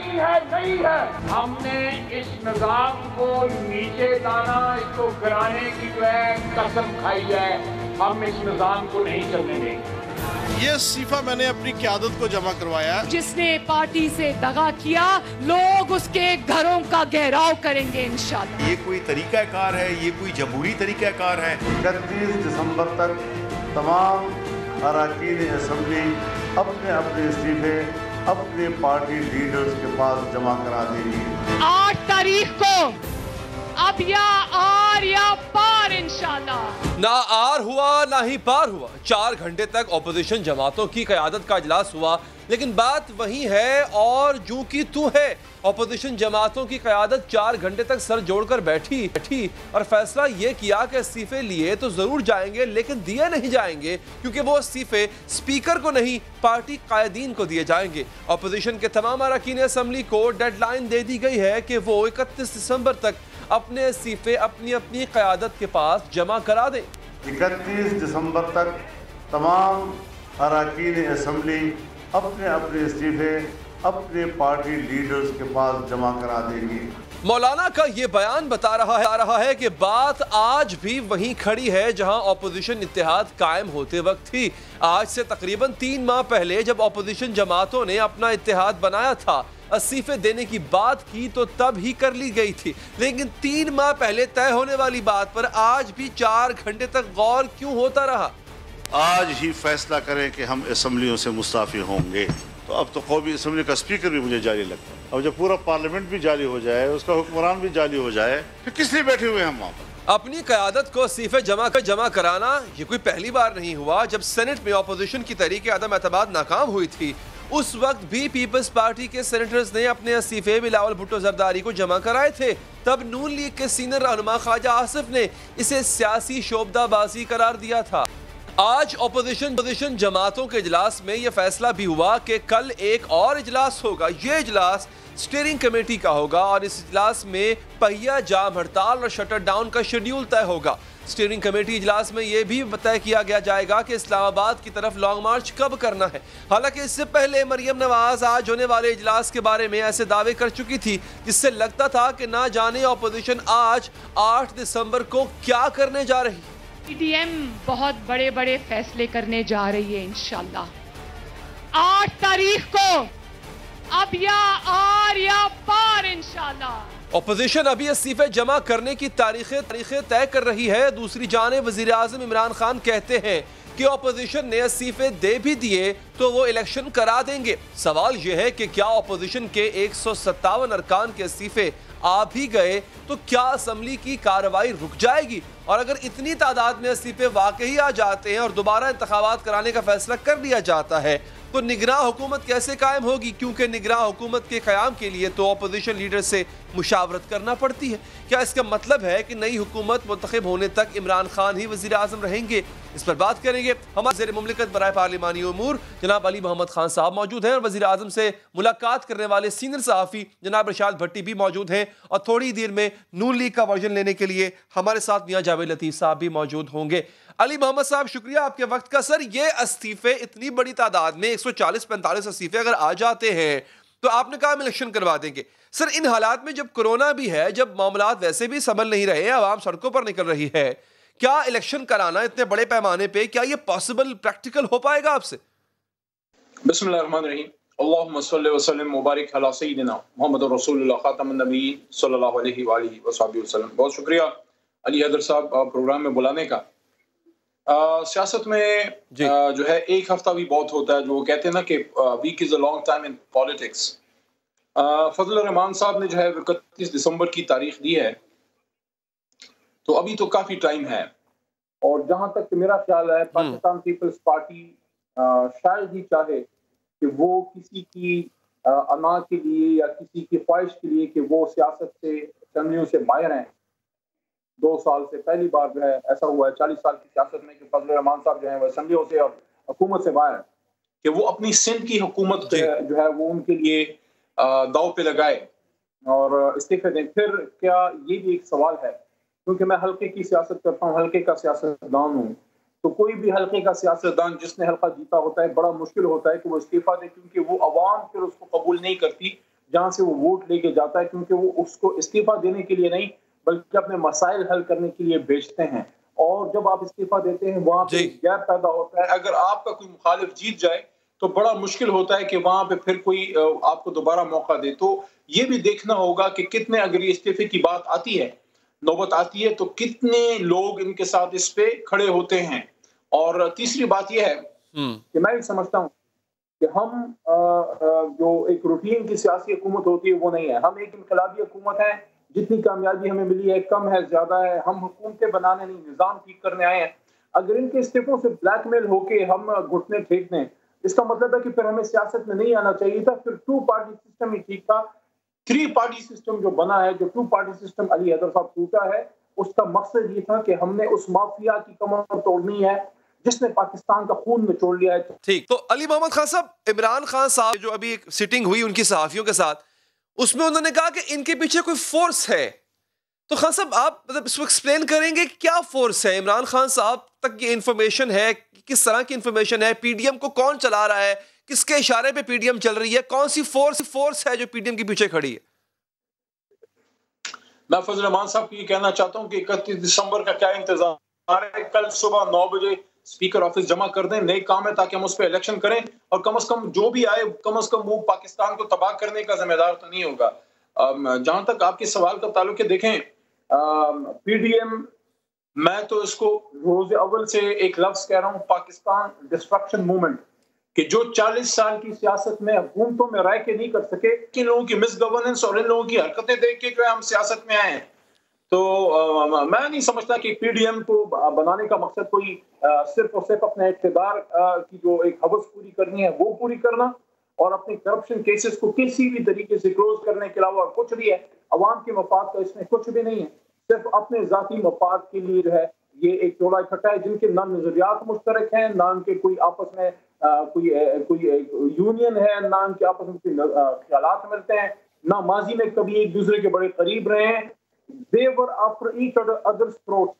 नहीं है, नहीं है। हमने इस निजाम को नीचे लाना, इसको गिराने की जो है कसम खाई है। हम इस निजाम को नहीं चलने देंगे। ये इस्तीफा मैंने अपनी क़यादत को जमा करवाया। जिसने पार्टी से दगा किया, लोग उसके घरों का घेराव करेंगे इंशाल्लाह। ये कोई तरीकाकार है, ये कोई जमहूरी तरीकाकार है। 31 दिसंबर तक तमाम अरकान असम्बली अपने अपने इस्तीफे अपने पार्टी लीडर्स के पास जमा करा देंगे। 8 तारीख को अब या आर या पार इंशाल्लाह। ना आर हुआ ना ही पार हुआ। 4 घंटे तक ऑपोजिशन जमातों की क़यादत का इजलास हुआ, लेकिन बात वही है और जू की तू है। ऑपोजिशन जमातों की क़यादत 4 घंटे तक सर जोड़कर बैठी और फैसला ये किया कि इस्तीफे लिए तो जरूर जाएंगे, लेकिन दिए नहीं जाएंगे, क्योंकि वो इस्तीफे स्पीकर को नहीं पार्टी कायदीन को दिए जाएंगे। ऑपोजिशन के तमाम अरकान असम्बली को डेडलाइन दे दी गई है कि वो 31 दिसंबर तक अपने इस्तीफे अपनी अपनी क़यादत के पास जमा करा दें। 31 दिसंबर तक तमाम अरकान असम्बली अपने अपने इस्तीफे अपने पार्टी लीडर्स के पास जमा करा देंगे। मौलाना का ये बयान बता रहा है कि बात आज भी वहीं खड़ी है जहां ऑपोजिशन इत्तेहाद कायम होते वक्त थी। आज से तकरीबन 3 माह पहले जब ऑपोजिशन जमातों ने अपना इत्तेहाद बनाया था, इस्तीफे देने की बात की तो तब ही कर ली गई थी, लेकिन 3 माह पहले तय होने वाली बात पर आज भी 4 घंटे तक गौर क्यों होता रहा? आज ही फैसला करें कि हम असम्बलियों से मुस्ताफ़ी होंगे, तो अब तो कौमी असम्बली का स्पीकर भी मुझे जारी लगता है। अब जब पूरा पार्लियामेंट भी जारी हो जाए, उसका हुक्मरान भी जारी हो जाए, फिर किस लिए बैठे हुए हैं हम वहाँ पर? अपनी क़यादत को इस्तीफे जमा कराना ये कोई पहली बार नहीं हुआ। जब सेनेट में ऑपोजिशन की तहरीक अदम एतमाद नाकाम हुई थी, उस वक्त भी पीपल्स पार्टी के सेनेटर्स ने अपने इस्तीफे बिलावल भुट्टो जरदारी को जमा कराए थे। तब नून लीग के सीनियर रहनुमा ख्वाजा आसिफ ने इसे सियासी शोबदाबाजी करार दिया था। आज ऑपोजिशन जमातों के इजलास में यह फैसला भी हुआ कि कल एक और इजलास होगा। ये इजलास स्टीयरिंग कमेटी का होगा और इस इजलास में पहिया जाम हड़ताल और शटर डाउन का शेड्यूल तय होगा। स्टीयरिंग कमेटी इजलास में यह भी तय किया गया जाएगा कि इस्लामाबाद की तरफ लॉन्ग मार्च कब करना है। हालांकि इससे पहले मरियम नवाज आज होने वाले इजलास के बारे में ऐसे दावे कर चुकी थी, जिससे लगता था कि ना जाने ऑपोजिशन आज 8 दिसंबर को क्या करने जा रही। पीडीएम बहुत बड़े बड़े फैसले करने जा रही है इंशाल्लाह। 8 तारीख को अब या आर या पार इंशाल्लाह। ऑपोजिशन अभी इस्तीफे जमा करने की तारीखें तय कर रही है। दूसरी जानिब वजीर आज़म इमरान खान कहते हैं कि ऑपोजिशन ने इस्तीफे दे भी दिए तो वो इलेक्शन करा देंगे। सवाल यह है कि क्या ऑपोजिशन के 157 अरकान के इस्तीफे आ भी गए तो क्या असम्बली की कार्रवाई रुक जाएगी? और अगर इतनी तादाद में इस्तीफे वाकई आ जाते हैं और दोबारा इंतखाबात कराने का फैसला कर लिया जाता है, तो निगरान हुकूमत कैसे कायम होगी? क्योंकि निगरान हुकूमत के क़याम के लिए तो अपोजिशन लीडर से मुशावरत करना पड़ती है। क्या इसका मतलब है कि नई हुकूमत मुंतखब होने तक इमरान खान ही वज़ीर आज़म रहेंगे? इस पर बात करेंगे। हमारे ज़ेर मुमलिकत बराए पार्लिमानी उमूर जनाब अली मोहम्मद खान साहब मौजूद हैं और वज़ीर आज़म से मुलाकात करने वाले सीनियर सहाफ़ी जनाब रशाद भट्टी भी मौजूद हैं, और थोड़ी देर में नून लीग का वर्जन लेने के लिए हमारे साथ मियां जावेद लतीफ़ साहब भी मौजूद होंगे। अली मोहम्मद साहब, शुक्रिया आपके वक्त का। सर, ये इस्तीफे इतनी बड़ी तादाद में 140-45 इस्तीफे अगर आ जाते हैं तो आपने कहा हम इलेक्शन करवा देंगे। सर, इन हालात में जब कोरोना भी है, जब मामलात वैसे भी संभल नहीं रहे, आवाम सड़कों पर निकल रही है, क्या इलेक्शन कराना इतने बड़े पैमाने पे, क्या ये पॉसिबल, प्रैक्टिकल हो पाएगा आपसे? बिस्मिल्लाहिर्रहमानिर्रहीम, अल्लाहुम्मा सल्लि व सल्लिम मुबारक अला सय्यिदिना मुहम्मद रसूलुल्लाह खातमुन नबiyyin सल्लल्लाहु अलैहि व आलिहि वसल्लम। बहुत शुक्रिया अली हैदर साहब प्रोग्राम में बुलाने का। सियासत में जो है एक हफ्ता भी बहुत होता है। जो वो कहते हैं ना कि week is a long time in politics. Fazal Rehman साहब ने जो है 31 दिसंबर की तारीख दी है, तो अभी तो काफी टाइम है। और जहां तक मेरा ख्याल है, पाकिस्तान पीपल्स पार्टी शायद ही चाहे कि वो किसी की अना के लिए या किसी की ख्वाहिश के लिए कि वो सियासत से, असम्बलियों से बाहर हैं। 2 साल से पहली बार जो है ऐसा हुआ है 40 साल की सियासत में कि फजल रहमान साहब जो है वो असम्बलियों से और हुकूमत से बाहर है, कि वो अपनी सिंध की हुकूमत जो है वो उनके लिए दाव पे लगाए और इस्तीफे दें। फिर क्या ये भी एक सवाल है, क्योंकि मैं हल्के की सियासत करता हूँ, हल्के का सियासतदान हूँ, तो कोई भी हल्के का सियासतदान जिसने हल्का जीता होता है, बड़ा मुश्किल होता है कि वो इस्तीफा दे, क्योंकि वो अवाम फिर उसको कबूल नहीं करती जहां से वो वोट लेके जाता है, क्योंकि वो उसको इस्तीफा देने के लिए नहीं बल्कि अपने मसाइल हल करने के लिए भेजते हैं। और जब आप इस्तीफा देते हैं वहां पे गैप पैदा होता है। अगर आपका कोई मुखालिफ जीत जाए तो बड़ा मुश्किल होता है कि वहां पे फिर कोई आपको दोबारा मौका दे। तो ये भी देखना होगा कि कितने, अगर ये इस्तीफे की बात आती है, नौबत आती है, तो कितने लोग इनके साथ इस पे खड़े होते हैं। और तीसरी बात यह है कि मैं भी समझता हूँ कि हम जो एक रूटीन की सियासी हुकूमत होती है वो नहीं है। हम एक इनकलाबी हुकूमत है। जितनी कामयाबी हमें मिली है कम है, ज्यादा है। हम हुकूमतें बनाने नहीं, निजाम ठीक करने आए हैं। अगर इनके इस्तीफों से ब्लैकमेल होके हम घुटने टेक दें, इसका मतलब है कि फिर हमें सियासत में नहीं आना चाहिए था। फिर 2 पार्टी सिस्टम ही ठीक था। 3 पार्टी सिस्टम जो बना है, जो 2 पार्टी सिस्टम अली हैदर साहब टूटा है, उसका मकसद ये था कि हमने उस माफिया की कमर तोड़नी है जिसने पाकिस्तान का खून निचोड़ लिया है। ठीक, तो अली मोहम्मद खान साहब, इमरान खान साहब जो अभी एक सिटिंग हुई उनकी सहाफियों के साथ, उसमें उन्होंने कहा कि इनके पीछे कोई फोर्स है। तो खान साहब आप मतलब इसको एक्सप्लेन करेंगे क्या फोर्स है? इमरान खान साहब तक ये इंफॉर्मेशन है, किस तरह की इंफॉर्मेशन है? पीडीएम को कौन चला रहा है? किसके इशारे पे पीडीएम चल रही है? कौन सी फोर्स है जो पीडीएम के पीछे खड़ी है? मैं फजल रहमान साहब को ये कहना चाहता हूँ कि 31 दिसंबर का क्या इंतजार है। कल सुबह 9 बजे स्पीकर ऑफिस जमा कर दें। नई काम है ताकि हम उस पर इलेक्शन करें, और कम से कम जो भी आए, कम से कम वो पाकिस्तान को तबाह करने का जिम्मेदार तो नहीं होगा। जहां तक आपके सवाल का ताल्लुक है, देखें पीडीएम, मैं तो इसको रोज अव्वल से एक लफ्ज कह रहा हूँ, पाकिस्तान डिस्ट्रक्शन मूवमेंट, कि जो 40 साल की सियासत में हुकूमतों में राय के नहीं कर सके, कि लोगों की मिस गवर्नेंस और इन लोगों की हरकतें देख के जो है हम सियासत में आए हैं। तो मैं नहीं समझता कि पीडीएम को बनाने का मकसद कोई सिर्फ और सिर्फ अपने इक़्तिदार की जो एक हवस पूरी करनी है वो पूरी करना, और अपने करप्शन केसेस को किसी भी तरीके से क्लोज करने के अलावा कुछ भी है। अवाम के मफाद का इसमें कुछ भी नहीं है। सिर्फ अपने जाती मफाद के लिए जो है ये एक टोला इकट्ठा है जिनके ना नजरियात मुश्तरक हैं, ना उनके कोई आपस में कोई यूनियन है, ना उनके आपस में कोई ख्यालात मिलते हैं, ना माजी में कभी एक दूसरे के बड़े करीब रहे हैं। They were after each other's throats।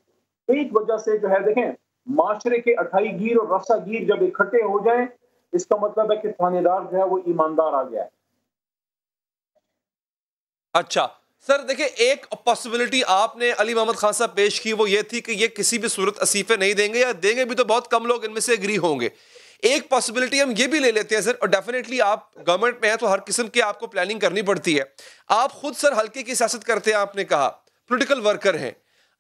एक वजह से जो है, देखें, माशरे के अठाईगीर और रस्सागीर जब इकट्ठे हो जाएं, इसका मतलब है कि थानेदार जो है वो ईमानदार आ गया है। अच्छा सर, देखिए, एक पॉसिबिलिटी आपने अली मोहम्मद खान साहब पेश की, वो ये थी कि ये किसी भी सूरत इस्तीफे नहीं देंगे, या देंगे भी तो बहुत कम लोग इनमें से एग्री होंगे। एक पॉसिबिलिटी हम ये भी ले लेते हैं सर, और डेफिनेटली आप गवर्नमेंट में हैं तो हर किस्म की आपको प्लानिंग करनी पड़ती है। आप खुद सर हल्के की सियासत करते हैं, आपने कहा पॉलिटिकल वर्कर हैं।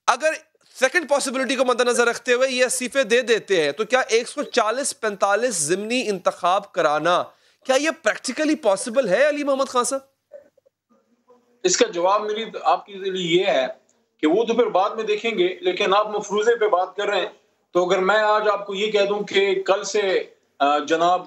अगर सेकंड पॉसिबिलिटी को मद्देनजर रखते हुए ये इस्तीफे दे देते हैं, तो क्या 140-45 ज़िमनी इंतखाब कराना, क्या ये प्रैक्टिकली पॉसिबल है अली मोहम्मद खान साहब? इसका जवाब मेरी आपके लिए ये है कि वो तो फिर बाद में देखेंगे, लेकिन आप मफरूजे पे बात कर रहे हैं। तो अगर मैं आज आपको ये कह दूं कि कल से जनाब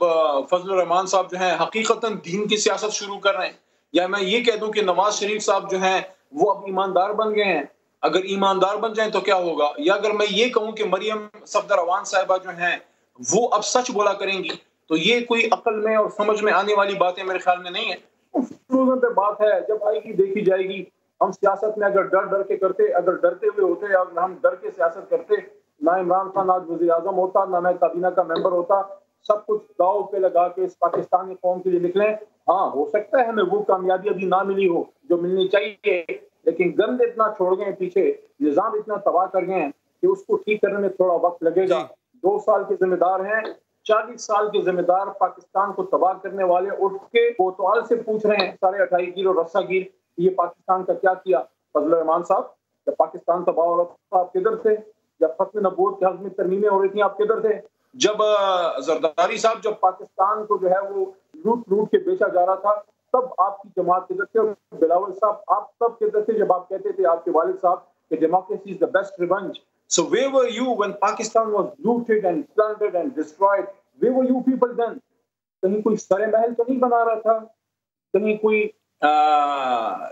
फजल रहमान साहब जो हैं हकीकतन दीन की सियासत शुरू कर रहे हैं, या मैं ये कह दूं कि नवाज शरीफ साहब जो हैं वो अब ईमानदार बन गए हैं, अगर ईमानदार बन जाएं तो क्या होगा? या अगर मैं ये कहूं कि मरियम सफदर अवान साहिबा जो हैं वो अब सच बोला करेंगी, तो ये कोई अकल में और समझ में आने वाली बातें मेरे ख्याल में नहीं है। पे बात है, जब आएगी देखी जाएगी। हम सियासत में अगर डर डर के करते, अगर डरते हुए होते, अगर हम डर के सियासत करते, ना इमरान खान आज वज़ीर आज़म होता, ना मैं काबीना का मेंबर होता। सब कुछ दाव पे लगा के इस पाकिस्तानी कौम के लिए निकले। हाँ, हो सकता है हमें वो कामयाबी अभी ना मिली हो जो मिलनी चाहिए, लेकिन गंद इतना छोड़ गए पीछे, निजाम इतना तबाह कर गए हैं कि उसको ठीक करने में थोड़ा वक्त लगेगा। 2 साल के जिम्मेदार हैं, 40 साल के जिम्मेदार पाकिस्तान को तबाह करने वाले उठ के कोतवाल से पूछ रहे हैं, सारे अठाईगीर और रस्सागीर, ये पाकिस्तान का क्या किया? फजल रहमान साहब, जब पाकिस्तान तबाह हो रहा था आप किधर थे? जब खत्म नबूवत के हक़ में तरमीमें हो रही थी आप किधर थे? जब जरदारी साहब, जब पाकिस्तान को जो है वो लूट के बेचा जा रहा था, तब आपकी जमात किधर थे? और बिलावल साहब, आप तब किधर थे जब आप कहते थे आपके वालिद साहब कि democracy is the best revenge? So where were you when Pakistan was looted and plundered and destroyed? Where were you people then? कहीं कोई सरे महल तो नहीं बना रहा था, कहीं कोई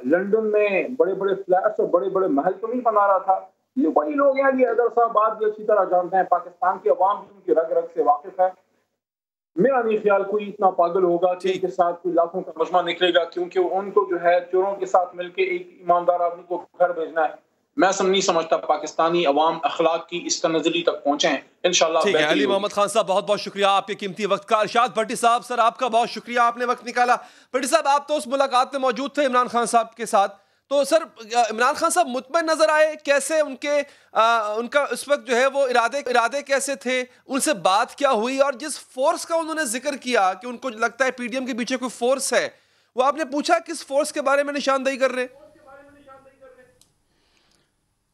लंदन में बड़े बड़े फ्लैट्स और बड़े बड़े महल तो नहीं बना रहा था। ये वही लोग हैं, ये हैदर साहब बात भी अच्छी तरह जानते हैं, पाकिस्तान की अवाम भी उनकी रग रग से वाकिफ है। मेरा नहीं ख्याल कोई इतना पागल होगा कि इनके साथ कोई लाखों का मजमा निकलेगा, क्योंकि उनको जो है चोरों के साथ मिलकर एक ईमानदार आदमी को घर भेजना है। मैं नहीं समझता पाकिस्तानी अवाम अखलाक की इस तनज़ली तक पहुंचे हैं। इंशाल्लाह ठीक है। अली मोहम्मद खान साहब बहुत बहुत शुक्रिया आपके कीमती वक्त का। अरशाद भट्टी साहब सर आपका बहुत शुक्रिया, आपने वक्त निकाला। भट्टी साहब आप तो उस मुलाकात में मौजूद थे इमरान खान साहब के साथ, तो सर इमरान खान साहब मुतमईन नजर आए, कैसे उनके उनका उस वक्त जो है वो इरादे कैसे थे, उनसे बात क्या हुई, और जिस फोर्स का उन्होंने जिक्र किया कि उनको लगता है पीडीएम के पीछे कोई फोर्स है, वो आपने पूछा किस फोर्स के बारे में निशानदेही कर रहे हैं?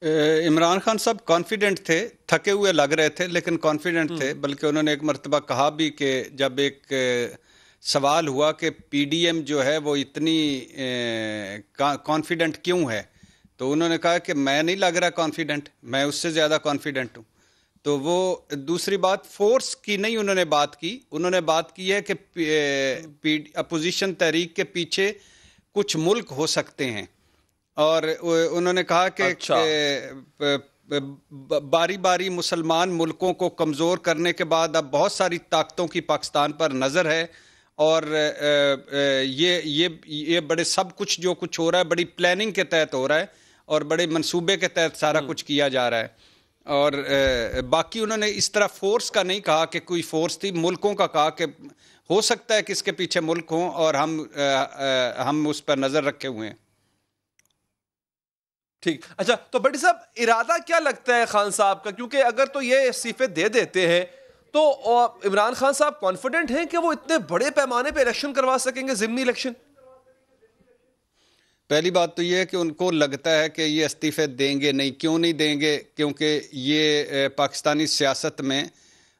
इमरान खान साहब कॉन्फिडेंट थे, थके हुए लग रहे थे लेकिन कॉन्फिडेंट थे। बल्कि उन्होंने एक मर्तबा कहा भी कि जब एक सवाल हुआ कि पीडीएम जो है वो इतनी कॉन्फिडेंट क्यों है, तो उन्होंने कहा कि मैं नहीं लग रहा कॉन्फिडेंट, मैं उससे ज़्यादा कॉन्फिडेंट हूँ। तो वो दूसरी बात फोर्स की नहीं उन्होंने बात की, उन्होंने बात की है कि अपोजिशन तहरीक के पीछे कुछ मुल्क हो सकते हैं, और उन्होंने कहा कि बारी बारी मुसलमान मुल्कों को कमज़ोर करने के बाद अब बहुत सारी ताकतों की पाकिस्तान पर नज़र है, और ये बड़े सब कुछ जो कुछ हो रहा है बड़ी प्लानिंग के तहत हो रहा है और बड़े मंसूबे के तहत सारा कुछ किया जा रहा है। और बाकी उन्होंने इस तरह फोर्स का नहीं कहा कि कोई फोर्स थी, मुल्कों का कहा कि हो सकता है कि इसके पीछे मुल्क हों और हम उस पर नज़र रखे हुए हैं। ठीक, अच्छा, तो भट्टी साहब इरादा क्या लगता है खान साहब का, क्योंकि अगर तो ये इस्तीफे दे देते हैं तो इमरान खान साहब कॉन्फिडेंट हैं कि वो इतने बड़े पैमाने पे इलेक्शन करवा सकेंगे, ज़िमनी इलेक्शन? पहली बात तो ये है कि उनको लगता है कि ये इस्तीफे देंगे नहीं। क्यों नहीं देंगे? क्योंकि ये पाकिस्तानी सियासत में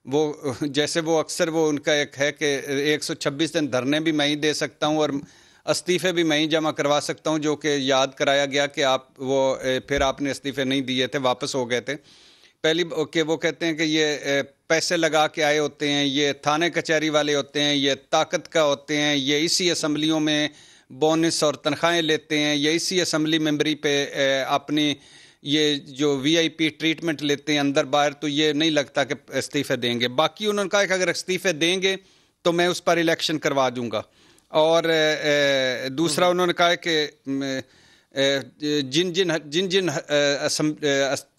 वो जैसे वो अक्सर वो उनका एक है कि 126 दिन धरने भी मैं ही दे सकता हूँ और इस्तीफे भी मैं ही जमा करवा सकता हूँ, जो कि याद कराया गया कि आप वो फिर आपने इस्तीफे नहीं दिए थे, वापस हो गए थे। पहली कि वो कहते हैं कि ये पैसे लगा के आए होते हैं, ये थाने कचहरी वाले होते हैं, ये ताकत का होते हैं, ये इसी असम्बलियों में बोनस और तनख्वाहें लेते हैं, ये इसी असम्बली मेंबरी पे अपनी ये जो वीआईपी ट्रीटमेंट लेते हैं अंदर बाहर, तो ये नहीं लगता कि इस्तीफे देंगे। बाकी उन्होंने कहा कि अगर इस्तीफे देंगे तो मैं उस पर इलेक्शन करवा दूंगा। और दूसरा उन्होंने कहा कि जिन जिन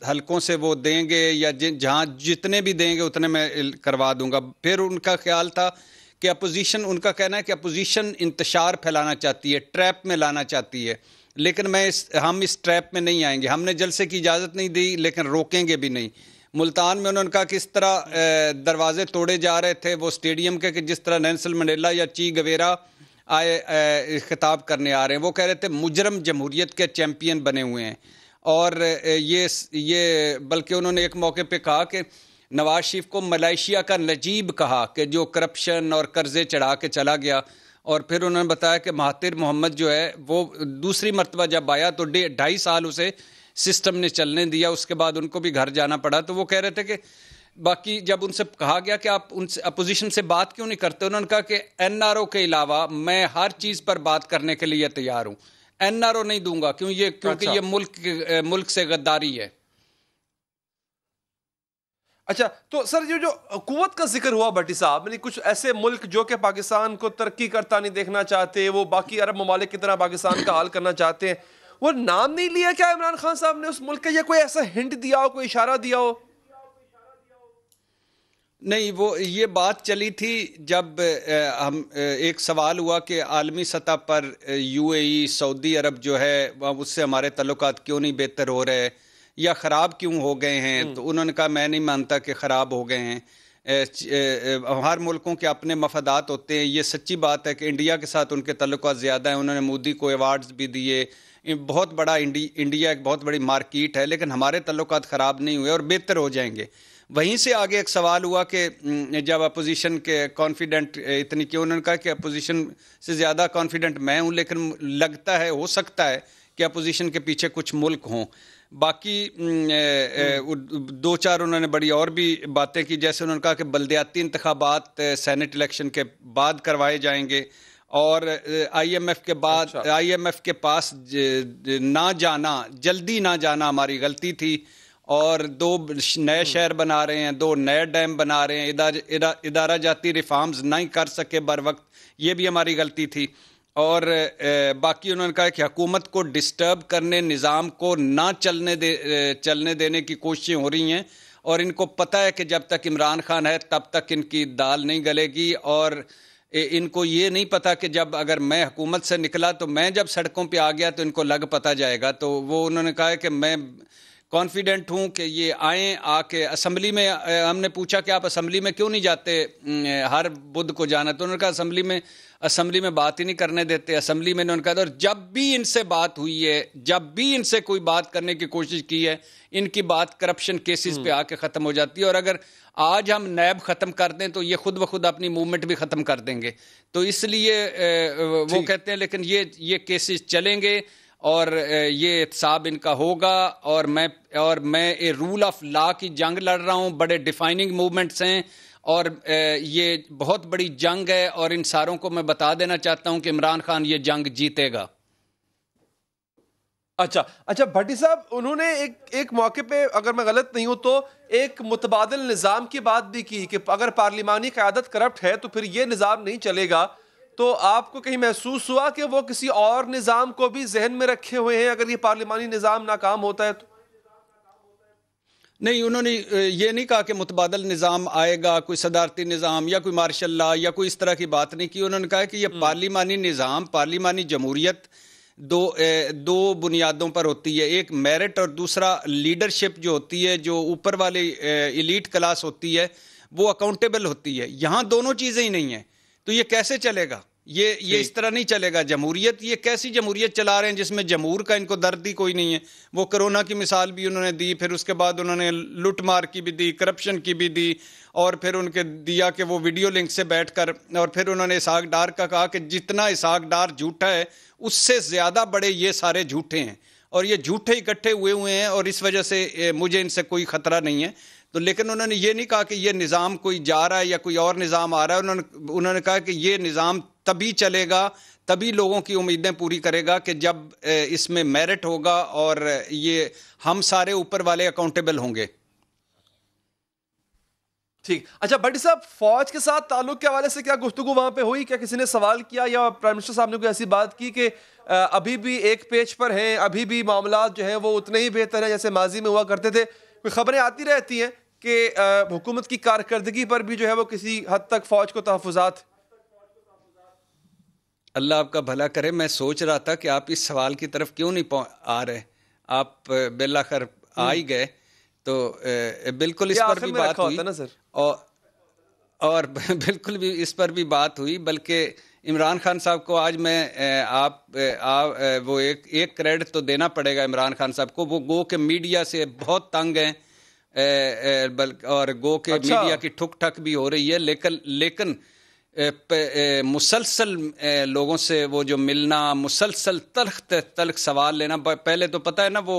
हलकों से वो देंगे या जहाँ जितने भी देंगे उतने मैं करवा दूंगा। फिर उनका ख्याल था कि अपोजिशन, उनका कहना है कि अपोजिशन इंतशार फैलाना चाहती है, ट्रैप में लाना चाहती है, लेकिन हम इस ट्रैप में नहीं आएंगे। हमने जलसे की इजाज़त नहीं दी लेकिन रोकेंगे भी नहीं। मुल्तान में उन्होंने कहा कि इस तरह दरवाजे तोड़े जा रहे थे वो स्टेडियम के कि जिस तरह नेल्सन मंडेला या ची गवेरा आए खिताब करने आ रहे हैं। वो कह रहे थे मुजरम जमहूरियत के चैम्पियन बने हुए हैं। और ये बल्कि उन्होंने एक मौके पे कहा कि नवाज शरीफ को मलेशिया का नजीब कहा कि जो करप्शन और कर्जे चढ़ा के चला गया। और फिर उन्होंने बताया कि महातिर मोहम्मद जो है वो दूसरी मरतबा जब आया तो 2.5 साल उसे सिस्टम ने चलने दिया, उसके बाद उनको भी घर जाना पड़ा। तो वो कह रहे थे कि बाकी जब उनसे कहा गया कि आप उनसे अपोजिशन से बात क्यों नहीं करते, उन्होंने कहा कि एनआरओ के अलावा मैं हर चीज़ पर बात करने के लिए तैयार हूँ, एनआरओ नहीं दूंगा क्योंकि ये मुल्क से गद्दारी है। अच्छा, तो सर ये जो कुव्वत का जिक्र हुआ भट्टी साहब, यानी कुछ ऐसे मुल्क जो कि पाकिस्तान को तरक्की करता नहीं देखना चाहते, वो बाकी अरब ममालिक की तरह पाकिस्तान का हाल करना चाहते हैं, वो नाम नहीं लिया क्या इमरान खान साहब ने उस मुल्क का, या कोई ऐसा हिंट दिया हो, कोई इशारा दिया हो? नहीं, वो ये बात चली थी जब हम एक सवाल हुआ कि आलमी सतह पर यूएई सऊदी अरब जो है उससे हमारे तल्लुकात क्यों नहीं बेहतर हो रहे या ख़राब क्यों हो गए हैं। तो उन्होंने कहा मैं नहीं मानता कि ख़राब हो गए हैं। हर मुल्कों के अपने मफादात होते हैं। ये सच्ची बात है कि इंडिया के साथ उनके तल्लुकात ज़्यादा हैं। उन्होंने मोदी को अवार्ड्स भी दिए, बहुत बड़ा इंडिया एक बहुत बड़ी मार्केट है, लेकिन हमारे तल्लुकात ख़राब नहीं हुए और बेहतर हो जाएंगे। वहीं से आगे एक सवाल हुआ कि जब अपोजिशन के कॉन्फिडेंट इतनी क्यों, उन्होंने कहा कि अपोजिशन से ज़्यादा कॉन्फिडेंट मैं हूँ, लेकिन लगता है हो सकता है कि अपोजिशन के पीछे कुछ मुल्क हों। बाकी 2-4 उन्होंने बड़ी और भी बातें की, जैसे उन्होंने कहा कि बल्दियाती इंतखाबात सेनेट इलेक्शन के बाद करवाए जाएंगे और IMF के बाद IMF के पास ना जाना, जल्दी ना जाना हमारी गलती थी, और 2 नए शहर बना रहे हैं, 2 नए डैम बना रहे हैं, इदारा जाती रिफॉर्म्स नहीं कर सके बर वक्त, ये भी हमारी गलती थी। और बाकी उन्होंने कहा कि हुकूमत को डिस्टर्ब करने, निज़ाम को ना चलने देने की कोशिशें हो रही हैं और इनको पता है कि जब तक इमरान खान है तब तक इनकी दाल नहीं गलेगी और इनको ये नहीं पता कि जब अगर मैं हुकूमत से निकला तो मैं जब सड़कों पे आ गया तो इनको लग पता जाएगा। तो वो उन्होंने कहा है कि मैं कॉन्फिडेंट हूँ कि ये आएँ, आके असम्बली में, हमने पूछा कि आप असम्बली में क्यों नहीं जाते हर बुध को जाना, तो उन्होंने कहा असम्बली में बात ही नहीं करने देते। असम्बली में उन्होंने कहा और जब भी इनसे बात हुई है, जब भी इनसे कोई बात करने की कोशिश की है, इनकी बात करप्शन केसेस पे आके ख़त्म हो जाती है और अगर आज हम नैब ख़त्म कर दें तो ये खुद ब खुद अपनी मूवमेंट भी ख़त्म कर देंगे। तो इसलिए वो कहते हैं लेकिन ये केसेस चलेंगे और ये एहतसाब इनका होगा और मैं ए रूल ऑफ लॉ की जंग लड़ रहा हूँ। बड़े डिफाइनिंग मूवमेंट्स हैं और ये बहुत बड़ी जंग है और इन सारों को मैं बता देना चाहता हूँ कि इमरान खान ये जंग जीतेगा। अच्छा भट्टी साहब, उन्होंने एक मौके पे, अगर मैं गलत नहीं हूं तो, एक मुतबादिल निज़ाम की बात भी की कि अगर पार्लिमानी क़यादत करप्ट है तो फिर ये निज़ाम नहीं चलेगा। तो आपको कहीं महसूस हुआ कि वो किसी और निज़ाम को भी जहन में रखे हुए हैं अगर ये पार्लिमानी निज़ाम नाकाम होता है तो? नहीं, उन्होंने ये नहीं कहा कि मुतबादल निज़ाम आएगा, कोई सदारती निज़ाम या कोई मार्शल लॉ या कोई इस तरह की बात नहीं की। उन्होंने कहा कि ये पार्लिमानी निज़ाम, पार्लिमानी जमहूरियत दो बुनियादों पर होती है, एक मेरिट और दूसरा लीडरशिप जो होती है, जो ऊपर वाली एलीट क्लास होती है वो अकाउंटेबल होती है। यहाँ दोनों चीज़ें ही नहीं हैं तो ये कैसे चलेगा? ये इस तरह नहीं चलेगा। जमहूरियत, ये कैसी जमहूरियत चला रहे हैं जिसमें जमहूर का इनको दर्द ही कोई नहीं है। वो कोरोना की मिसाल भी उन्होंने दी, फिर उसके बाद उन्होंने लूटमार की भी दी, करप्शन की भी दी और फिर उनके दिया कि वो वीडियो लिंक से बैठकर, और फिर उन्होंने इसहाक डार का कहा कि जितना इसहाक डार झूठा है उससे ज़्यादा बड़े ये सारे झूठे हैं और ये झूठे इकट्ठे हुए हैं और इस वजह से मुझे इनसे कोई ख़तरा नहीं है। तो लेकिन उन्होंने ये नहीं कहा कि ये निज़ाम कोई जा रहा है या कोई और निज़ाम आ रहा है। उन्होंने कहा कि ये निज़ाम तभी चलेगा, तभी लोगों की उम्मीदें पूरी करेगा कि जब इसमें मेरिट होगा और ये हम सारे ऊपर वाले अकाउंटेबल होंगे। ठीक। अच्छा भट्टी साहब, फौज के साथ ताल्लुक के हवाले से क्या गुफ्तगू वहां पे हुई? क्या किसी ने सवाल किया या प्राइम मिनिस्टर साहब ने कोई ऐसी बात की कि अभी भी एक पेज पर हैं, अभी भी मामला जो है वो उतने ही बेहतर है जैसे माजी में हुआ करते थे? कोई खबरें आती रहती हैं कि हुकूमत की कारकर्दगी पर भी जो है वो किसी हद तक फौज को तहफ़्फ़ुज़ात। अल्लाह आपका भला करे। मैं सोच रहा था कि आप इस सवाल की तरफ क्यों नहीं आ रहे, आप बिलाखिर आ ही गए। तो बिल्कुल इस पर भी बात हुई ना सर, और बिल्कुल भी इस पर भी बात हुई। बल्कि इमरान खान साहब को आज मैं वो एक क्रेडिट तो देना पड़ेगा इमरान खान साहब को। वो गो के मीडिया से बहुत तंग हैं और गो के मीडिया की ठुक ठक भी हो रही है, लेकिन मुसलसल लोगों से वो जो मिलना, मुसलसल तल्ख सवाल लेना। पहले तो पता है ना वो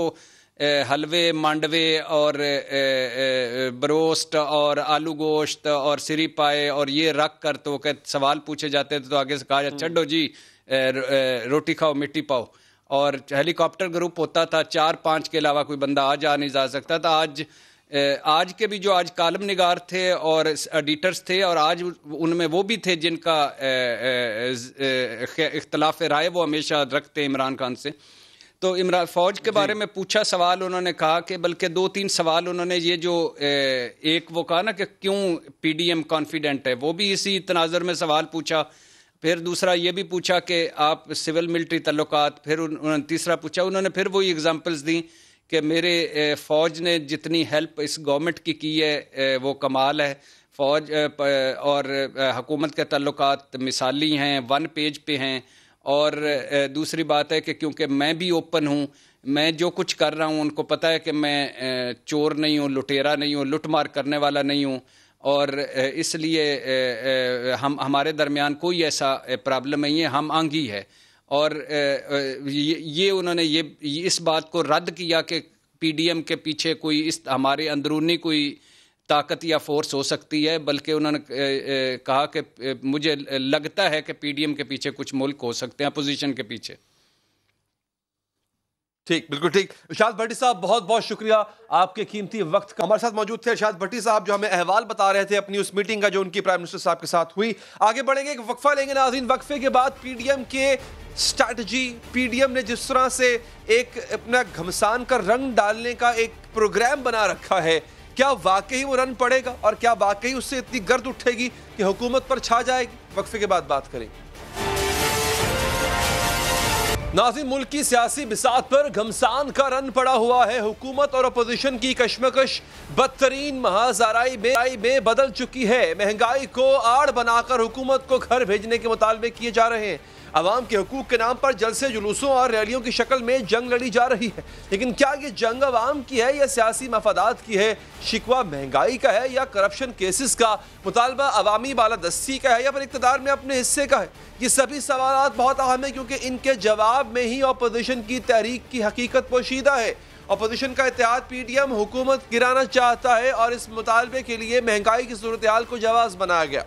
हलवे, मांडवे और बरोस्ट और आलू गोश्त और सिरी पाए और ये रख कर तो सवाल पूछे जाते थे तो आगे से कहा छड्डो जी, रोटी खाओ मिट्टी पाओ। और हेलीकॉप्टर ग्रुप होता था, 4-5 के अलावा कोई बंदा आ नहीं जा सकता था। आज के भी जो आज कालम निगार थे और एडिटर्स थे और आज उनमें वो भी थे जिनका इख्तलाफ राय वो हमेशा रखते हैं इमरान खान से। तो इमरान फौज के बारे में पूछा सवाल, उन्होंने कहा कि बल्कि 2-3 सवाल उन्होंने ये जो एक वो कहा ना कि क्यों पीडीएम कॉन्फिडेंट है, वो भी इसी तनाज़ुर में सवाल पूछा। फिर दूसरा ये भी पूछा कि आप सिविल मिलिट्री तल्लुकात। फिर उन्होंने तीसरा पूछा, उन्होंने फिर वही एग्जांपल्स दी कि मेरे फ़ौज ने जितनी हेल्प इस गवर्नमेंट की है वो कमाल है। फ़ौज और हुकूमत के तल्लुकात मिसाली हैं, 1 पेज पे हैं। और दूसरी बात है कि क्योंकि मैं भी ओपन हूँ, मैं जो कुछ कर रहा हूँ उनको पता है कि मैं चोर नहीं हूँ, लुटेरा नहीं हूँ, लुटमार करने वाला नहीं हूँ और इसलिए हमारे दरमियान कोई ऐसा प्रॉब्लम नहीं है, हम आंगी है। और ये उन्होंने इस बात को रद्द किया कि पीडीएम के पीछे कोई इस हमारे अंदरूनी कोई ताकत या फोर्स हो सकती है, बल्कि उन्होंने कहा कि मुझे लगता है कि पीडीएम के पीछे कुछ मुल्क हो सकते हैं, अपोजिशन के पीछे। ठीक, बिल्कुल ठीक। इरशाद भट्टी साहब, बहुत बहुत शुक्रिया आपके कीमती वक्त का। हमारे साथ मौजूद थे इरशाद भट्टी साहब, जो हमें अहवाल बता रहे थे अपनी उस मीटिंग का जो उनकी प्राइम मिनिस्टर साहब के साथ हुई। आगे बढ़ेंगे, एक वक्फा लेंगे नाज़रीन। वक्फे के बाद पीडीएम के स्ट्रैटेजी, पीडीएम ने जिस तरह से एक अपना घमसान का रंग डालने का एक प्रोग्राम बना रखा है, क्या वाकई वो रन पड़ेगा और क्या वाकई उससे इतनी गर्द उठेगी कि हुकूमत पर छा जाएगी? वक्फे के बाद बात करेंगे। नाज़रीन, मुल्क की सियासी बिसात पर घमसान का रन पड़ा हुआ है। हुकूमत और अपोजिशन की कशमकश बदतरीन महाज़ाराई में बदल चुकी है। महंगाई को आड़ बनाकर हुकूमत को घर भेजने के मुतालबे किए जा रहे हैं। अवाम के हकूक के नाम पर जलसे, जुलूसों और रैलियों की शक्ल में जंग लड़ी जा रही है। लेकिन क्या ये जंग अवाम की है या सियासी मफादात की है? शिकवा महंगाई का है या करप्शन केसेस का? मुतालबा अवामी बालादस्ती का है या फिर इक़्तिदार में अपने हिस्से का है? ये सभी सवाल बहुत अहम है, क्योंकि इनके जवाब में ही अपोजिशन की तहरीक की हकीकत पोशीदा है। अपोजिशन का इत्तेहाद पीडीएम हुकूमत गिराना चाहता है और इस मुतालबे के लिए महंगाई की सूरत हाल को जवाब बनाया गया।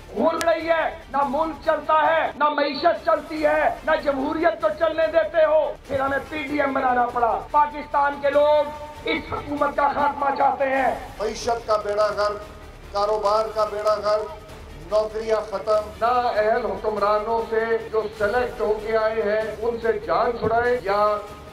भूल रही है, ना मुल्क चलता है, ना मईशत चलती है, ना जमहूरियत तो चलने देते हो, फिर हमें पीडीएम बनाना पड़ा। पाकिस्तान के लोग इस हुकूमत का खात्मा चाहते हैं। मईशत का बेड़ा गर्क, कारोबार का बेड़ा गर्क, नौकरियां खत्म। ना अहल हुक्मरानों से जो सेलेक्ट होके आए हैं उनसे जान छुड़ाए, या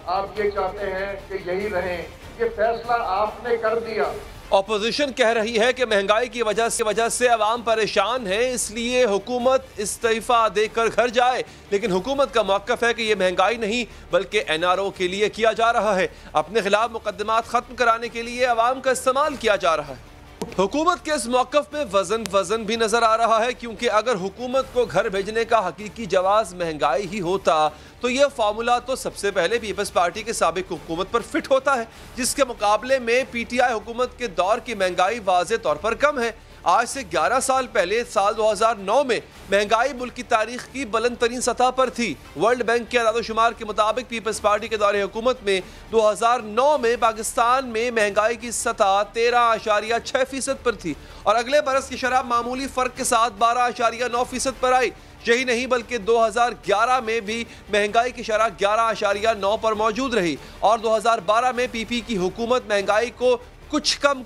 आप ये चाहते हैं कि यही रहें? ये फैसला आपने कर दिया। ऑपोजिशन कह रही है कि महंगाई की वजह से अवाम परेशान है, इसलिए हुकूमत इस्तीफा देकर घर जाए। लेकिन हुकूमत का मौक़िफ़ है कि ये महंगाई नहीं बल्कि एनआरओ के लिए किया जा रहा है। अपने खिलाफ मुकदमात ख़त्म कराने के लिए अवाम का इस्तेमाल किया जा रहा है। हुकूमत के इस मौक़िफ़ में वजन भी नजर आ रहा है, क्योंकि अगर हुकूमत को घर भेजने का हकीकी जवाब महंगाई ही होता तो यह फार्मूला तो सबसे पहले पीपल्स पार्टी के साबिक हुकूमत पर फिट होता है, जिसके मुकाबले में पीटीआई हुकूमत के दौर की महंगाई वाज़े तौर पर कम है। आज से 11 साल पहले साल 2009 में महंगाई मुल्क की तारीख की बुलंद तरीन सतह पर थी। वर्ल्ड बैंक के आदादोशुमार के मुताबिक पीपल्स पार्टी के दौरे हुकूमत में 2009 में पाकिस्तान में महंगाई की सतह 13.6% पर थी और अगले बरस की शरह मामूली फ़र्क के साथ 12.9% पर आई। यही नहीं बल्कि 2011 में भी महंगाई की शरह 11.9 पर मौजूद रही और 2012 में पीपी की हुकूमत महंगाई को कुछ कम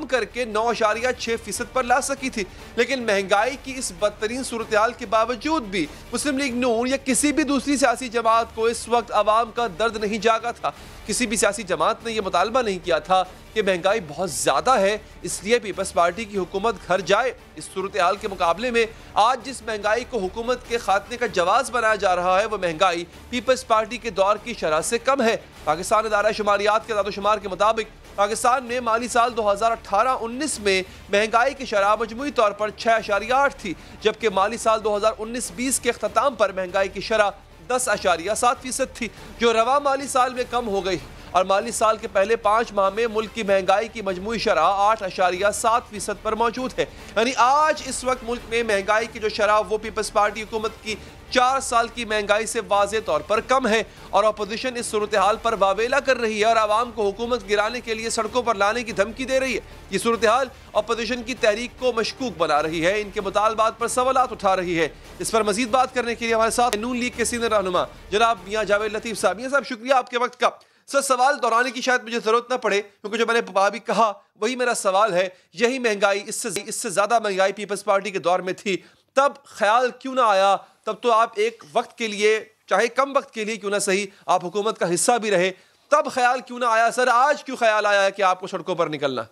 करके 9.6% पर ला सकी थी। लेकिन महंगाई की इस बदतरीन सूरत हाल के बावजूद भी मुस्लिम लीग नून या किसी भी दूसरी सियासी जमात को इस वक्त आवाम का दर्द नहीं जागा था। किसी भी सियासी जमात ने यह मुतालबा नहीं किया था कि महंगाई बहुत ज़्यादा है, इसलिए पीपल्स पार्टी की हुकूमत घर जाए। इस सूरत हाल के मुकाबले में आज जिस महंगाई को हुकूमत के खात्मे का जवाब बनाया जा रहा है, वह महंगाई पीपल्स पार्टी के दौर की शरह से कम है। पाकिस्तान इदारा शुमारियात के आदादोशुमार के मुताबिक पाकिस्तान में माली साल 2018-19 में महंगाई की शरह मजमूई तौर पर 6.8 थी, जबकि माली साल 2019-20 के अख्ताम पर महंगाई की शरह 10.7% थी, जो रवा माली साल में कम हो गई और माली साल के पहले 5 माह में मुल्क की महंगाई की मजमूई शरह 8.7% पर मौजूद है। यानी आज इस वक्त मुल्क में महंगाई की जो शरह वो पीपल्स पार्टी हुकूमत की 4 साल की महंगाई से वाज़े तौर पर कम है और अपोजिशन इस सूरत हाल पर वावेला कर रही है और आवाम को हुकूमत गिराने के लिए सड़कों पर लाने की धमकी दे रही है। ये सूरत हाल अपोजिशन की तहरीक को मशकूक बना रही है, इनके मुतालबात पर सवालात उठा रही है। इस पर मजीद बात करने के लिए हमारे साथ नून लीग के सीनियर रहनुमा जनाब मियां जावेद लतीफ़ साहब। मियां साहब, शुक्रिया आपके वक्त का। सर, सवाल दोहराने की शायद मुझे ज़रूरत ना पड़े, क्योंकि जो मैंने अभी कहा वही मेरा सवाल है। यही महंगाई, इससे ज़्यादा महंगाई पीपल्स पार्टी के दौर में थी, तब ख्याल क्यों ना आया? तब तो आप एक वक्त के लिए, चाहे कम वक्त के लिए क्यों ना सही, आप हुकूमत का हिस्सा भी रहे, तब ख्याल क्यों ना आया? सर, आज क्यों ख्याल आया है कि आपको सड़कों पर निकलना?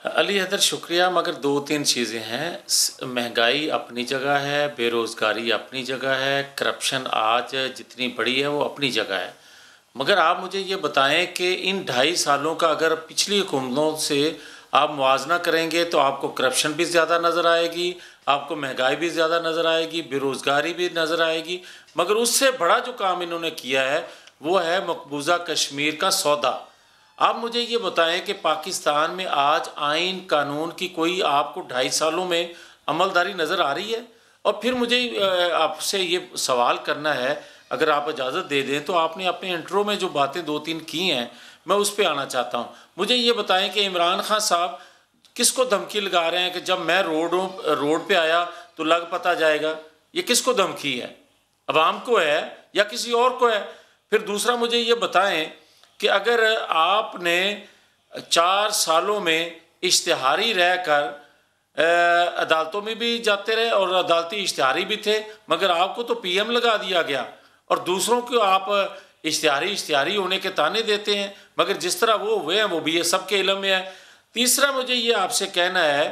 अली हैदर, शुक्रिया। मगर 2-3 चीज़ें हैं। महंगाई अपनी जगह है, बेरोज़गारी अपनी जगह है, करप्शन आज जितनी बड़ी है वो अपनी जगह है। मगर आप मुझे ये बताएं कि इन 2.5 सालों का अगर पिछली हुकूमतों से आप मुआवजा करेंगे तो आपको करप्शन भी ज़्यादा नज़र आएगी, आपको महंगाई भी ज़्यादा नज़र आएगी, बेरोज़गारी भी नज़र आएगी। मगर उससे बड़ा जो काम इन्होंने किया है वो है मकबूजा कश्मीर का सौदा। आप मुझे ये बताएं कि पाकिस्तान में आज आइन कानून की कोई आपको 2.5 सालों में अमलदारी नज़र आ रही है? और फिर मुझे आपसे ये सवाल करना है, अगर आप इजाज़त दे दें तो आपने अपने इंट्रो में जो बातें 2-3 की हैं मैं उस पर आना चाहता हूँ। मुझे ये बताएं कि इमरान खान साहब किसको धमकी लगा रहे हैं कि जब मैं रोड पे आया तो लग पता जाएगा? ये किसको धमकी है? अवाम को है या किसी और को है? फिर दूसरा मुझे ये बताएं कि अगर आपने 4 सालों में इश्तिहारी रहकर अदालतों में भी जाते रहे और अदालती इश्तिहारी भी थे, मगर आपको तो पीएम लगा दिया गया और दूसरों को आप इश्तिहारी होने के ताने देते हैं, मगर जिस तरह वो हुए हैं वो भी ये सबके इल्म में है। तीसरा मुझे ये आपसे कहना है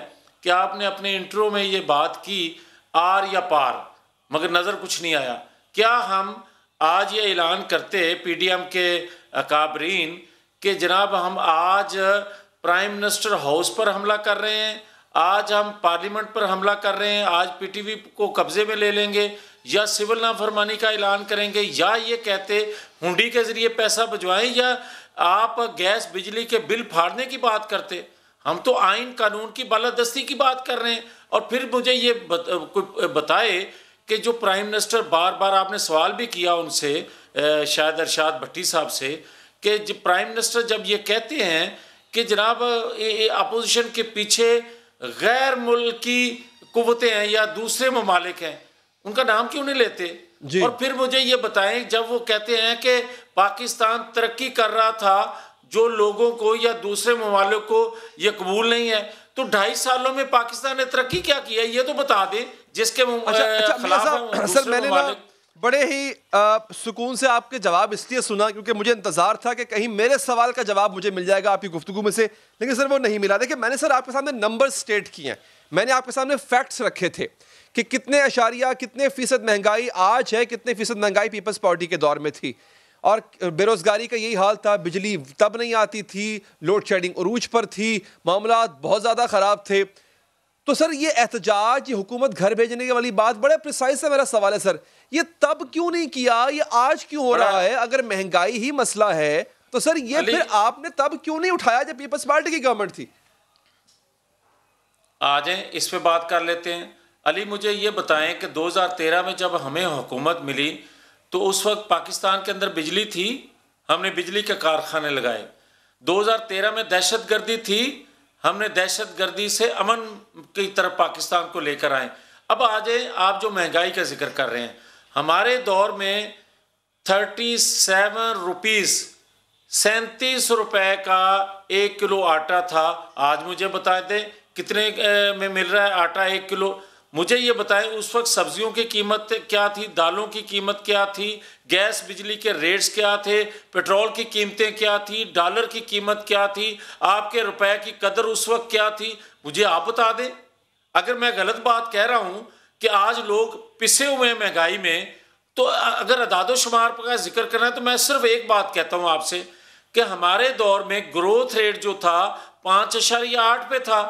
कि आपने अपने इंट्रो में ये बात की आर या पार, मगर नज़र कुछ नहीं आया। क्या हम आज ये ऐलान करते पीडीएम के अकाबरीन कि जनाब हम आज प्राइम मिनिस्टर हाउस पर हमला कर रहे हैं, आज हम पार्लियामेंट पर हमला कर रहे हैं, आज पीटीवी को कब्जे में ले लेंगे, या सिविल नाफरमानी का ऐलान करेंगे, या ये कहते हुंडी के ज़रिए पैसा भिजवाएं, या आप गैस बिजली के बिल फाड़ने की बात करते? हम तो आइन कानून की बालादस्ती की बात कर रहे हैं। और फिर मुझे ये बताए कि जो प्राइम मिनिस्टर बार बार आपने सवाल भी किया उनसे, शायद अरशाद भट्टी साहब से, कि प्राइम मिनिस्टर जब ये कहते हैं कि जनाब अपोजिशन के पीछे गैर मुल्की कुव्वतें हैं या दूसरे ममालिक हैं, उनका नाम क्यों नहीं लेते? और फिर मुझे ये बताएं, जब वो कहते हैं कि पाकिस्तान तरक्की कर रहा था, जो लोगों को या दूसरे ममालिक को ये कबूल नहीं है, तो 2.5 सालों में पाकिस्तान ने तरक्की क्या की है ये तो बता दें, जिसके खिलाफ सर मैंने ना बड़े ही सुकून से आपके जवाब इसलिए सुना क्योंकि मुझे इंतजार था कि कहीं मेरे सवाल का जवाब मुझे मिल जाएगा आपकी गुफ्तगू में से, लेकिन सर वो नहीं मिला। देखिए मैंने सर आपके सामने नंबर स्टेट किए हैं, मैंने आपके सामने फैक्ट्स रखे थे कि कितने अशारिया कितने फीसद महंगाई आज है, कितने फीसद महंगाई पीपल्स पार्टी के दौर में थी, और बेरोजगारी का यही हाल था, बिजली तब नहीं आती थी, लोड शेडिंग उरूज पर थी, मामला बहुत ज़्यादा ख़राब थे। तो सर ये एहतजाज, ये हुकूमत घर भेजने की वाली बात बड़े प्रिसाइज है। मेरा सवाल है सर, ये तब क्यों नहीं किया, ये आज क्यों हो रहा है? अगर महंगाई ही मसला है तो सर ये फिर आपने तब क्यों नहीं उठाया जब पीपल्स पार्टी की गवर्नमेंट थी? आ जाए इस पे बात कर लेते हैं। अली मुझे ये बताएं कि 2013 में जब हमें हुकूमत मिली तो उस वक्त पाकिस्तान के अंदर बिजली थी, हमने बिजली के कारखाने लगाए। 2013 में दहशतगर्दी थी, हमने दहशतगर्दी से अमन की तरफ पाकिस्तान को लेकर आए। अब आ जाए आप जो महंगाई का जिक्र कर रहे हैं, हमारे दौर में 37 रुपीज़ 37 रुपए का 1 किलो आटा था। आज मुझे बता दें कितने में मिल रहा है आटा 1 किलो? मुझे ये बताएं उस वक्त सब्जियों की कीमत क्या थी, दालों की कीमत क्या थी, गैस बिजली के रेट्स क्या थे, पेट्रोल की कीमतें क्या थी, डॉलर की कीमत क्या थी, आपके रुपए की कदर उस वक्त क्या थी? मुझे आप बता दें। अगर मैं गलत बात कह रहा हूँ कि आज लोग पिसे हुए हैं महंगाई में, तो अगर अदादो शुमार का जिक्र करना है तो मैं सिर्फ एक बात कहता हूँ आपसे कि हमारे दौर में ग्रोथ रेट जो था 5.8 पे था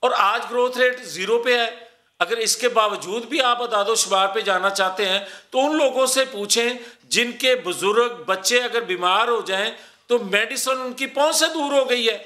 और आज ग्रोथ रेट 0 पे है। अगर इसके बावजूद भी आप अदादो शुमार पे जाना चाहते हैं तो उन लोगों से पूछें जिनके बुजुर्ग बच्चे अगर बीमार हो जाएं तो मेडिसिन उनकी पहुंच से दूर हो गई है।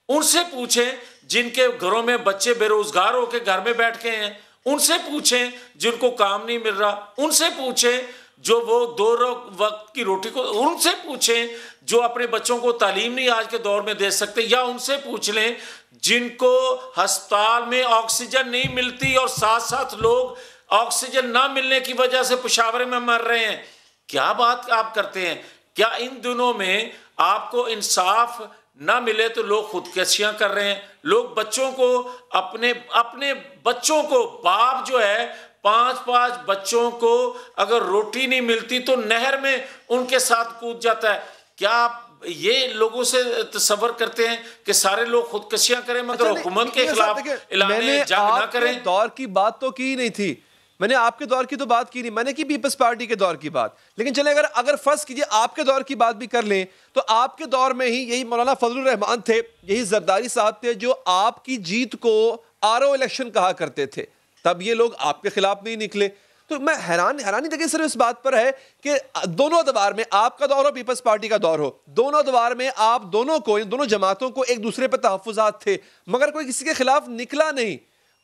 उनसे पूछें जिनके घरों में बच्चे बेरोजगार होकर घर में बैठ के हैं, उनसे पूछें जिनको काम नहीं मिल रहा, उनसे पूछें जो वो 2 वक्त की रोटी को, उनसे पूछें जो अपने बच्चों को तालीम नहीं आज के दौर में दे सकते, या उनसे पूछ लें जिनको अस्पताल में ऑक्सीजन नहीं मिलती और साथ साथ लोग ऑक्सीजन ना मिलने की वजह से पुशावरे में मर रहे हैं। क्या बात आप करते हैं? क्या इन दिनों में आपको इंसाफ ना मिले तो लोग खुदकशियां कर रहे हैं? लोग बच्चों को अपने बच्चों को, बाप जो है 5-5 बच्चों को अगर रोटी नहीं मिलती तो नहर में उनके साथ कूद जाता है। क्या आप ये लोगों से तसव्वुर करते हैं कि सारे लोग खुदकशियां करें मगर हुकूमत के खिलाफ ऐलान जंग ना करें? दौर की बात तो की नहीं थी मैंने, आपके दौर की तो बात की नहीं मैंने, की पीपल्स पार्टी के दौर की बात। लेकिन चले अगर फर्ज कीजिए आपके दौर की बात भी कर लें तो आपके दौर में ही यही मौलाना फजलुर रहमान थे, यही जरदारी साहब थे जो आपकी जीत को आरओ इलेक्शन कहा करते थे। तब ये लोग आपके खिलाफ नहीं निकले। तो मैं हैरानी देखिए सिर्फ इस बात पर है कि दोनों दवार में, आपका दौर हो पीपल्स पार्टी का दौर हो, दोनों दवार में आप दोनों को, इन दोनों जमातों को एक दूसरे पर तहफ्फुज़ात थे मगर कोई किसी के खिलाफ निकला नहीं।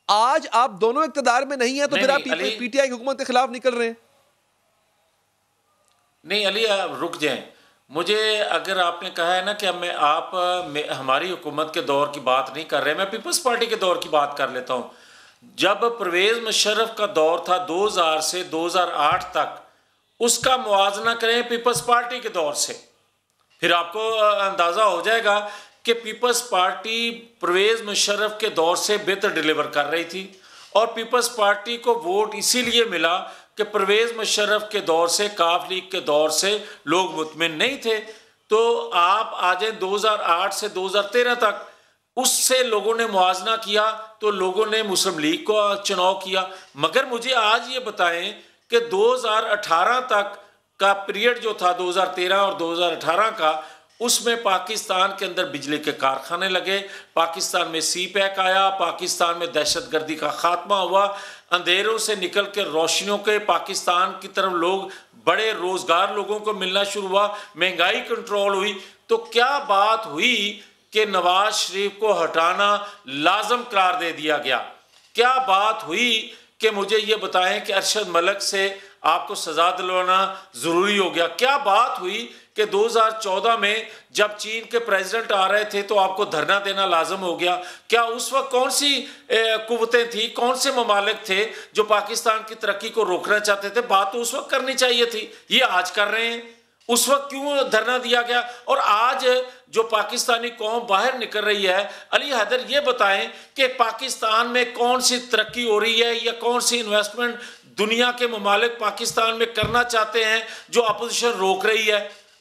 आज आप दोनों इक़्तिदार में नहीं है तो फिर आप पीटीआई की हुकूमत के खिलाफ निकल रहे हैं। नहीं अली आप रुक जाएं। मुझे अगर आपने कहा है ना कि हमारी हुकूमत के दौर की बात नहीं कर रहे, मैं पीपल्स पार्टी के दौर की बात कर लेता हूँ। जब परवेज़ मुशर्रफ का दौर था 2000 से 2008 तक, उसका मुआवजा करें पीपल्स पार्टी के दौर से। फिर आपको अंदाज़ा हो जाएगा कि पीपल्स पार्टी परवेज़ मुशर्रफ के दौर से बेहतर डिलीवर कर रही थी और पीपल्स पार्टी को वोट इसीलिए मिला कि परवेज़ मुशर्रफ के दौर से, काफ लीग के दौर से लोग मुतमिन नहीं थे। तो आप आ जाए 2008 से 2013 तक, उससे लोगों ने मुआवजा किया तो लोगों ने मुस्लिम लीग को चुनाव किया। मगर मुझे आज ये बताएं कि 2018 तक का पीरियड जो था 2013 और 2018 का, उसमें पाकिस्तान के अंदर बिजली के कारखाने लगे, पाकिस्तान में सी पैक आया, पाकिस्तान में दहशतगर्दी का खात्मा हुआ, अंधेरों से निकल के रोशनियों के पाकिस्तान की तरफ लोग, बड़े रोजगार लोगों को मिलना शुरू हुआ, महंगाई कंट्रोल हुई। तो क्या बात हुई कि नवाज शरीफ को हटाना लाजम करार दे दिया गया? क्या बात हुई कि मुझे ये बताएं कि अरशद मलिक से आपको सजा दिलवाना ज़रूरी हो गया? क्या बात हुई कि 2014 में जब चीन के प्रेसिडेंट आ रहे थे तो आपको धरना देना लाजम हो गया? क्या उस वक्त कौन सी कुव्वतें थी, कौन से ममालिक थे जो पाकिस्तान की तरक्की को रोकना चाहते थे? बात तो उस वक्त करनी चाहिए थी, ये आज कर रहे हैं। उस वक्त क्यों धरना दिया गया? और आज जो पाकिस्तानी कौम बाहर निकल रही है, अली हैदर ये बताएं कि पाकिस्तान में कौन सी तरक्की हो रही है या कौन सी इन्वेस्टमेंट दुनिया के ममालिक पाकिस्तान में करना चाहते हैं जो अपोजिशन रोक रही है?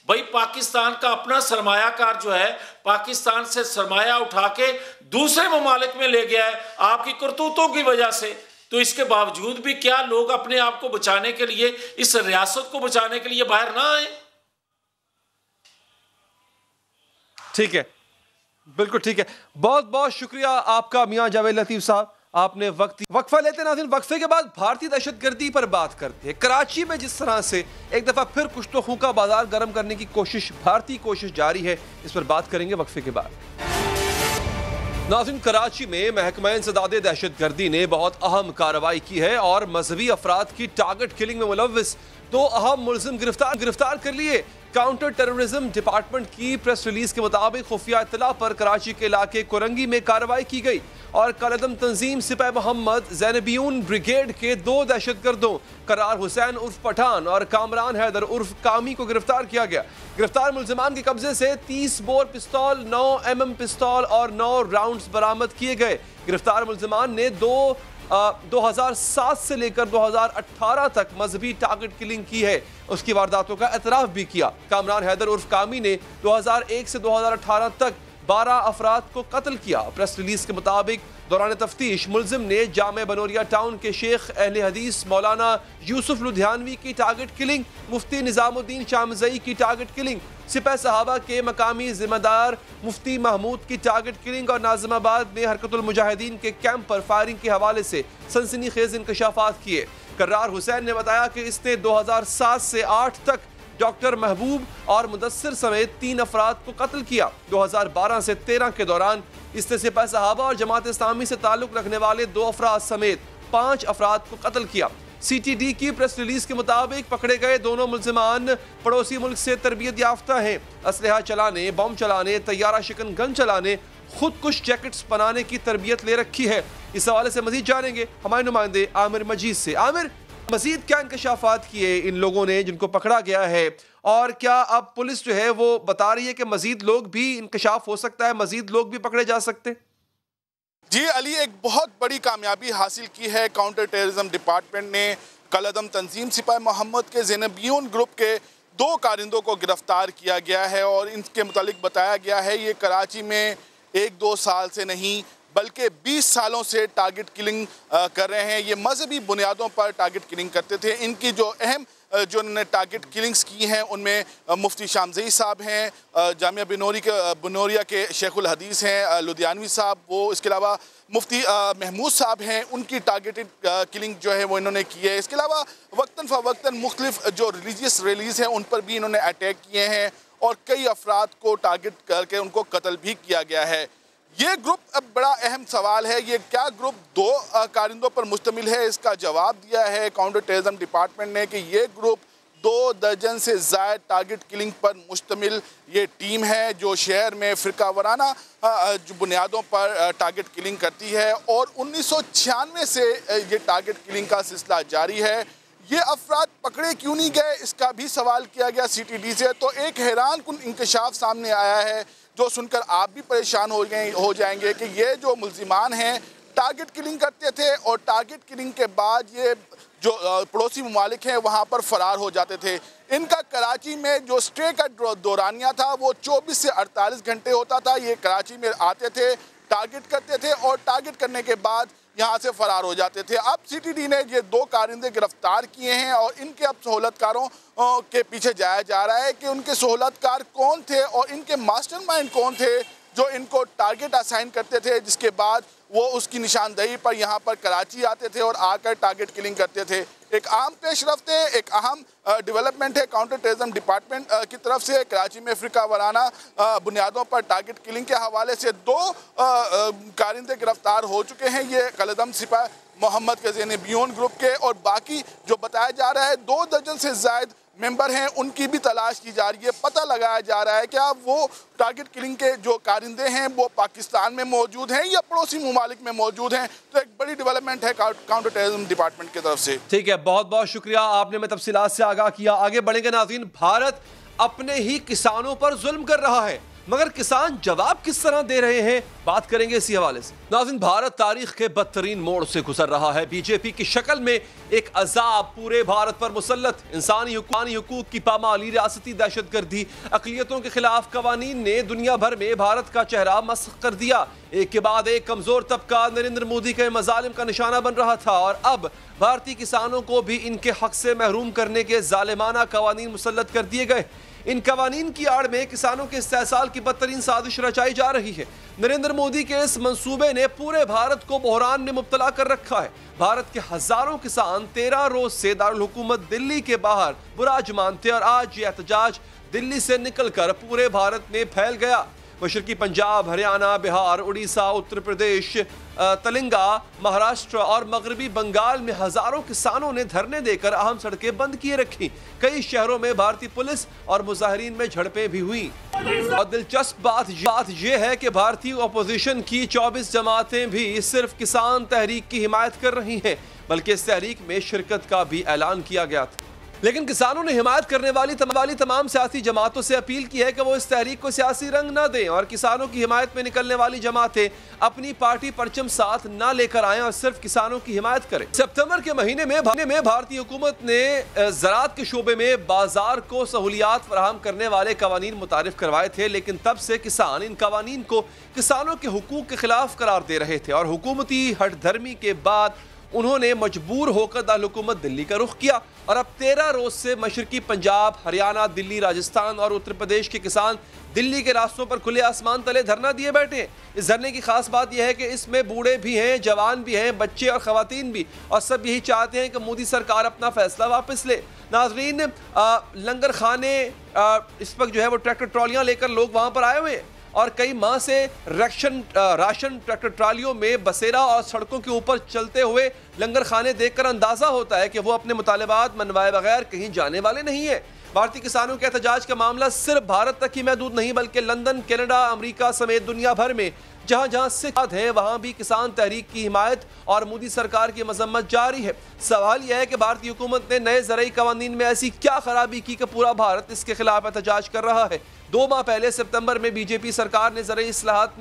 भाई पाकिस्तान का अपना सरमायाकार जो है, पाकिस्तान से सरमाया उठा के दूसरे ममालिक में ले गया है आपकी करतूतों की वजह से। तो इसके बावजूद भी क्या लोग अपने आप को बचाने के लिए, इस रियासत को बचाने के लिए बाहर ना आए? ठीक है, बिल्कुल ठीक है। बहुत बहुत शुक्रिया आपका मियां जावेद लतीफ साहब, आपने वक्फा लेते नाज़रीन। वक्फे के बाद भारतीय दहशतगर्दी पर बात करते हैं। कराची में जिस तरह से एक दफा फिर कुछ तो खूं का बाजार गर्म करने की कोशिश, भारतीय कोशिश जारी है, इस पर बात करेंगे वक्फे के बाद। नाज़रीन, कराची में महकमा इंसदाद दहशतगर्दी ने बहुत अहम कार्रवाई की है और मजहबी अफराद की टारगेट किलिंग में मुलव्विस 2 अहम मुलजिम गिरफ्तार कर लिए। काउंटर टेररिज्म डिपार्टमेंट की प्रेस रिलीज के मुताबिक खुफिया इत्तला पर कराची के इलाके कोरंगी में कार्रवाई की गई और कलदम तंजीम सिपाही मोहम्मद ज़ैनबियून ब्रिगेड के 2 दहशतगर्दों करार हुसैन उर्फ पठान और कामरान हैदर उर्फ कामी को गिरफ्तार किया गया। गिरफ्तार मुलजमान के कब्जे से 30 बोर पिस्तौल, 9 mm पिस्तौल और 9 राउंड्स बरामद किए गए। गिरफ्तार मुलजमान ने 2007 से लेकर 2018 तक मजहबी टारगेट किलिंग की है, उसकी वारदातों का एतराफ भी किया। कामरान हैदर उर्फ कामी ने 2001 से 2018 तक 12 अफराद को कत्ल किया। प्रेस रिलीज के मुताबिक दौरान तफ्तीश मुलजिम ने जामे बनोरिया टाउन के शेख अहले हदीस मौलाना यूसुफ लुधियानवी की टारगेट किलिंग, मुफ्ती निजामुद्दीन शामजई की टारगेट किलिंग, सिपह सहाबा के मकामी जिम्मेदार मुफ्ती महमूद की टारगेट किलिंग और नाजिमाबाद में हरकतुल मुजाहिदीन के कैंप पर फायरिंग के हवाले से सनसनीखेज इंकशाफात किए। कर्रार हुसैन ने बताया कि इसने 2007 से 8 तक डॉक्टर महबूब और मुदस्सिर समेत 3 अफराद को कत्ल किया। 2012 से 13 के दौरान इसने सिपह सहाबा और जमात इस्लामी से ताल्लुक रखने वाले 2 अफराद समेत 5 अफराद को कत्ल किया। CTD की प्रेस रिलीज के मुताबिक पकड़े गए दोनों मुलजिमान पड़ोसी मुल्क से तरबियत याफ्ता हैं। असलहा चलाने, बम चलाने, तैयारा शिकन गन चलाने, खुदकुश जैकेट्स बनाने की तरबियत ले रखी है। इस हवाले से मजीद जानेंगे हमारे नुमाइंदे आमिर मजीद से। आमिर, मजीद क्या इंकशाफात किए इन लोगों ने जिनको पकड़ा गया है, और क्या अब पुलिस जो है वो बता रही है कि मजीद लोग भी इंकशाफ हो सकता है, मजीद लोग भी पकड़े जा सकते हैं? जी अली, एक बहुत बड़ी कामयाबी हासिल की है काउंटर टेररिज्म डिपार्टमेंट ने। कलदम तंजीम सिपाही मोहम्मद के ज़ैनबियून ग्रुप के 2 कारिंदों को गिरफ्तार किया गया है और इनके मुतालिक बताया गया है ये कराची में 1-2 साल से नहीं बल्कि 20 सालों से टारगेट किलिंग कर रहे हैं। ये मजहबी बुनियादों पर टारगेट किलिंग करते थे। इनकी जो अहम जो उन्होंने टारगेट किलिंग्स की हैं उनमें मुफ्ती शामजई साहब हैं, जामिया बनोरिया के शेखुल हदीस हैं लुधियानवी साहब, वो इसके अलावा मुफ्ती महमूद साहब हैं, उनकी टारगेटेड किलिंग जो है वो इन्होंने की है। इसके अलावा वक्तन फ़वक्तन मुख्तलिफ जो रिलीजियस रैलीज़ हैं उन पर भी इन्होंने अटैक किए हैं और कई अफराद को टारगेट करके उनको कत्ल भी किया गया है। ये ग्रुप, अब बड़ा अहम सवाल है, ये क्या ग्रुप 2 कारिंदों पर मुश्तमिल है? इसका जवाब दिया है काउंटर टेररिज्म डिपार्टमेंट ने कि ये ग्रुप 2 दर्जन से ज़ायद टारगेट किलिंग पर मुश्तमिल ये टीम है जो शहर में फ़िरका वाराना जो बुनियादों पर टारगेट किलिंग करती है और 1996 से ये टारगेट किलिंग का सिलसिला जारी है। ये अफराद पकड़े क्यों नहीं गए, इसका भी सवाल किया गया CTD से। तो एक हैरान कुन इंकशाफ सामने आया है जो सुनकर आप भी परेशान हो जाएंगे कि ये जो मुल्जिमान हैं टारगेट किलिंग करते थे और टारगेट किलिंग के बाद ये जो पड़ोसी ममालिक हैं वहाँ पर फरार हो जाते थे। इनका कराची में जो स्टे का दौरानिया था वो 24 से 48 घंटे होता था। ये कराची में आते थे, टारगेट करते थे और टारगेट करने के बाद यहाँ से फरार हो जाते थे। अब CTD ने ये 2 कारिंदे गिरफ्तार किए हैं और इनके अब सहूलतकारों के पीछे जाया जा रहा है कि उनके सहूलतकार कौन थे और इनके मास्टरमाइंड कौन थे जो इनको टारगेट असाइन करते थे, जिसके बाद वो उसकी निशानदेही पर यहाँ पर कराची आते थे और आकर टारगेट किलिंग करते थे। एक अहम पेशरफ्त है, एक अहम डेवलपमेंट है काउंटर टेररिज्म डिपार्टमेंट की तरफ से। कराची में फ़िरका वाराना बुनियादों पर टारगेट किलिंग के हवाले से 2 कारिंदे गिरफ्तार हो चुके हैं। ये कलदम सिपाही मोहम्मद के ज़ेनबियोन ग्रुप के, और बाकी जो बताया जा रहा है 2 दर्जन से ज़ायद मेंबर हैं, उनकी भी तलाश की जा रही है। पता लगाया जा रहा है कि अब वो टारगेट किलिंग के जो कारिंदे हैं वो पाकिस्तान में मौजूद हैं या पड़ोसी ममालिक में मौजूद हैं। तो एक बड़ी डेवलपमेंट है काउंटर टेररिज्म डिपार्टमेंट की तरफ से। ठीक है, बहुत बहुत शुक्रिया, आपने हमें तफसीलात से आगाह किया। आगे बढ़ेंगे नाज़रीन। भारत अपने ही किसानों पर जुल्म कर रहा है, मगर किसान जवाब किस तरह दे रहे हैं, बात करेंगे इसी हवाले से। नाज़रीन, भारत तारीख के बदतरीन मोड़ से गुजर रहा है। बीजेपी की शक्ल में एक अजाब पूरे भारत पर मुसल्लत। इंसानी हुकूक की पामाली, रियासती दहशतगर्दी, अक़लियतों के खिलाफ कवानीन ने दुनिया भर में भारत का चेहरा मस्ख़ कर दिया। एक के बाद एक कमजोर तबका नरेंद्र मोदी के मजालिम का निशाना बन रहा था और अब भारतीय किसानों को भी इनके हक से महरूम करने के जालिमाना कवानीन मुसल्लत कर दिए गए। इन कवानीन की आड़ में किसानों के इस्तेहसाल की बदतरीन साजिश रचाई जा रही है। नरेंद्र मोदी के इस मंसूबे ने पूरे भारत को बहरान में मुब्तला कर रखा है। भारत के हजारों किसान 13 रोज से दारुल हुकूमत दिल्ली के बाहर बुराज मानते और आज ये एहतजाज दिल्ली से निकलकर पूरे भारत में फैल गया। मशरकी पंजाब, हरियाणा, बिहार, उड़ीसा, उत्तर प्रदेश, तेलंगा, महाराष्ट्र और मगरबी बंगाल में हजारों किसानों ने धरने देकर अहम सड़कें बंद किए रखी। कई शहरों में भारतीय पुलिस और मुजाहिरीन में झड़पें भी हुई। और दिलचस्प बात यह है कि भारतीय अपोजिशन की 24 जमातें भी सिर्फ किसान तहरीक की हिमायत कर रही हैं, बल्कि इस तहरीक में शिरकत का भी ऐलान किया गया था। लेकिन किसानों ने हिमायत करने वाली तमाम सियासी जमातों से अपील की है कि वो इस तहरीक को सियासी रंग न दें और किसानों की हिमायत में निकलने वाली जमातें अपनी पार्टी परचम साथ न लेकर आएं और सिर्फ किसानों की हिमायत करें। सितंबर के महीने में भारतीय हुकूमत ने ज़राअत के शोबे में बाजार को सहूलियात फराहम करने वाले कवानीन मुतारिफ करवाए थे, लेकिन तब से किसान इन कवानीन को किसानों के हुकूक के खिलाफ करार दे रहे थे और हुकूमती हठधर्मी के बाद उन्होंने मजबूर होकर दारुल हुकूमत दिल्ली का रुख किया और अब 13 रोज से मशरकी पंजाब, हरियाणा, दिल्ली, राजस्थान और उत्तर प्रदेश के किसान दिल्ली के रास्तों पर खुले आसमान तले धरना दिए बैठे हैं। इस धरने की खास बात यह है कि इसमें बूढ़े भी हैं, जवान भी हैं, बच्चे और खवातीन भी, और सब यही चाहते हैं कि मोदी सरकार अपना फैसला वापस ले। नाजरीन, लंगर खाने इस वक्त जो है वो ट्रैक्टर ट्रॉलियां लेकर लोग वहां पर आए हुए हैं और कई माह से राशन ट्रैक्टर ट्रालियों में बसेरा और सड़कों के ऊपर चलते हुए लंगर खाने देखकर अंदाजा होता है कि वो अपने मुतालिबात मनवाए बगैर कहीं जाने वाले नहीं है। भारतीय किसानों के एहतजाज का मामला सिर्फ भारत तक ही महदूद नहीं, बल्कि लंदन, कनाडा, अमेरिका समेत दुनिया भर में जहां जहां सिख है वहां भी किसान तहरीक की हिमायत और मोदी सरकार की मजम्मत जारी है। सवाल यह है कि भारतीय हुकूमत ने नए ज़राई कवानीन में ऐसी क्या खराबी की कि पूरा भारत इसके खिलाफ एहतजाज कर रहा है। 2 माह पहले सितंबर में बीजेपी सरकार ने ज़राई इस्लाहात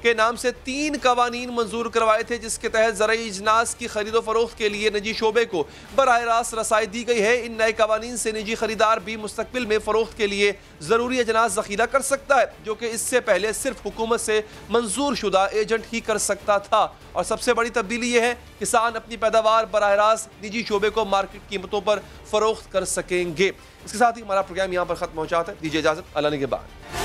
के नाम से 3 कवानीन मंजूर करवाए थे, जिसके तहत ज़राई इजनास की खरीदो फरोख्त के लिए निजी शोबे को बराह रास्त रसाई दी गई है। इन नए कवानीन से निजी खरीदार भी मुस्तकबिल में फरोख्त के लिए ज़रूरी अजनास ज़ख़ीरा कर सकता है, जो कि इससे पहले सिर्फ हुकूमत से मंजूर शुदा एजेंट ही कर सकता था। और सबसे बड़ी तब्दीली यह है, किसान अपनी पैदावार बराह रास्त निजी शोबे को मार्केट कीमतों पर फरोख्त कर सकेंगे। इसके साथ ही हमारा प्रोग्राम यहाँ पर खत्म हो जाता है। दीजिए इजाजत, अल्लाह ने के बाद।